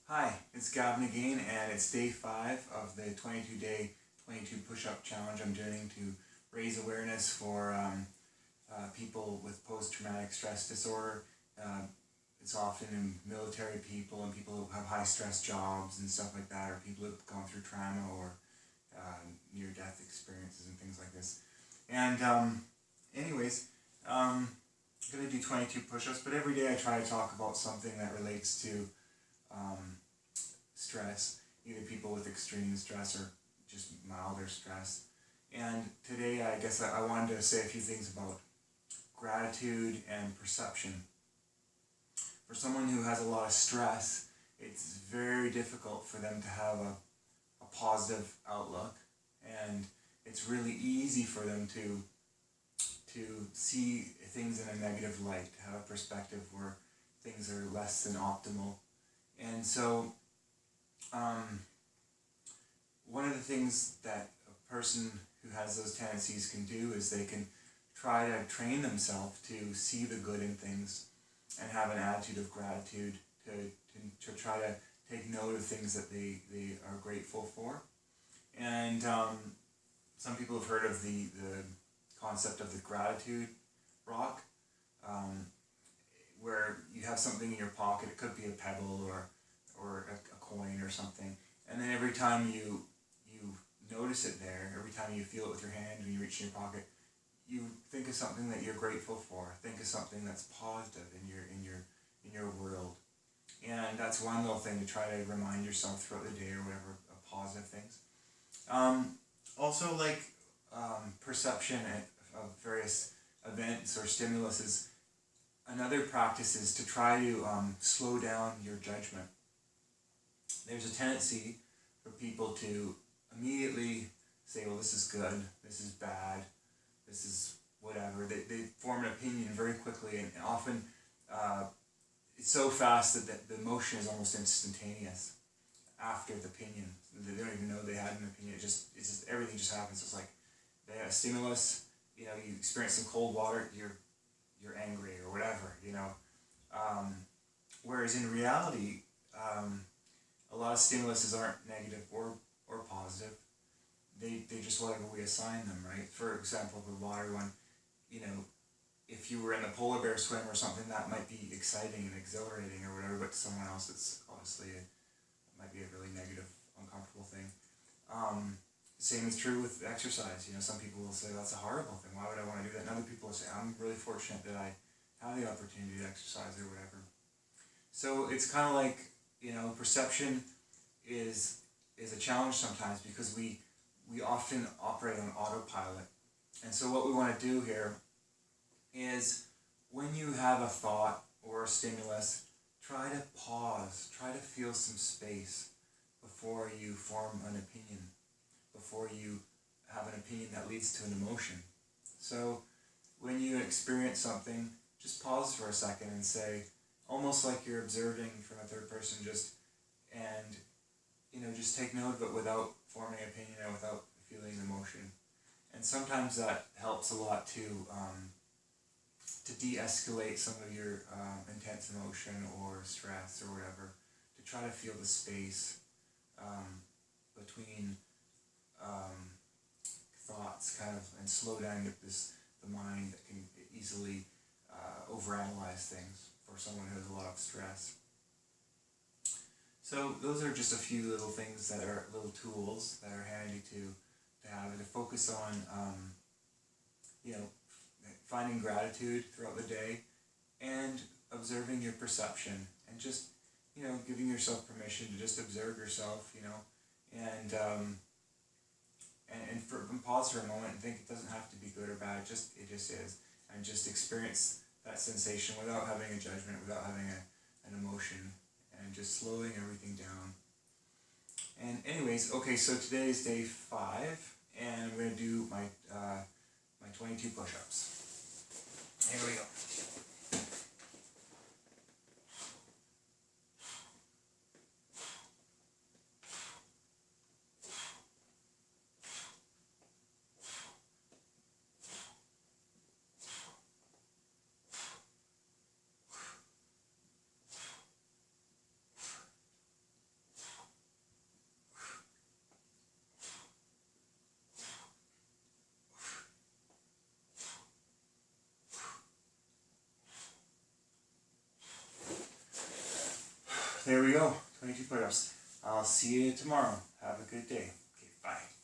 Hi, it's Gavin again, and it's day 5 of the 22-day 22 push-up challenge I'm doing to raise awareness for people with post-traumatic stress disorder. It's often in military people and people who have high-stress jobs and stuff like that, or people who have gone through trauma or near-death experiences and things like this. And anyways, I'm going to do 22 push-ups, but every day I try to talk about something that relates to stress, either people with extreme stress or just milder stress. And today I guess I wanted to say a few things about gratitude and perception. For someone who has a lot of stress, it's very difficult for them to have a positive outlook, and it's really easy for them to see things in a negative light, to have a perspective where things are less than optimal. And so one of the things that a person who has those tendencies can do is they can try to train themselves to see the good in things and have an attitude of gratitude, to try to take note of things that they are grateful for. And some people have heard of the concept of the gratitude rock, where you have something in your pocket. It could be a pebble or a coin or something, and then every time you notice it there, every time you feel it with your hand when you reach in your pocket, you think of something that you're grateful for. Think of something that's positive in your world, and that's one little thing to try to remind yourself throughout the day or whatever of positive things. Also, like perception of various events or stimulus is another practice is to try to slow down your judgment. There's a tendency for people to immediately say, well, this is good, this is bad, this is whatever. They form an opinion very quickly, and often it's so fast that the emotion is almost instantaneous after the opinion. They don't even know they had an opinion. It's just everything just happens. It's like they have a stimulus, you experience some cold water, you're angry or whatever, whereas in reality, a lot of stimuluses aren't negative or positive. They just whatever we assign them, right? For example, the water one, if you were in a polar bear swim or something, that might be exciting and exhilarating or whatever, but to someone else it's obviously it might be a really negative, uncomfortable thing. Same is true with exercise. Some people will say that's a horrible thing. Why would I want to do that? And other people will say I'm really fortunate that I have the opportunity to exercise or whatever. So it's kind of like perception is a challenge sometimes because we often operate on autopilot. And so what we want to do here is when you have a thought or a stimulus, try to pause, try to feel some space before you form an opinion, before you have an opinion that leads to an emotion. So when you experience something, just pause for a second and say, almost like you're observing from a third person, just take note of it without forming an opinion and without feeling emotion. And sometimes that helps a lot to de-escalate some of your intense emotion or stress or whatever, to try to feel the space between thoughts and slow down the mind that can easily overanalyze things for someone who has a lot of stress. So those are just a few little things that are little tools that are handy to have and to focus on finding gratitude throughout the day and observing your perception and just giving yourself permission to just observe yourself and pause for a moment and think it doesn't have to be good or bad, it just is, and just experience that sensation without having a judgment, without having an emotion, and just slowing everything down. And anyways, okay, so today is day 5, and I'm going to do my 22 push-ups. Here we go. there we go. 22 push-ups. I'll see you tomorrow. Have a good day. Okay, bye.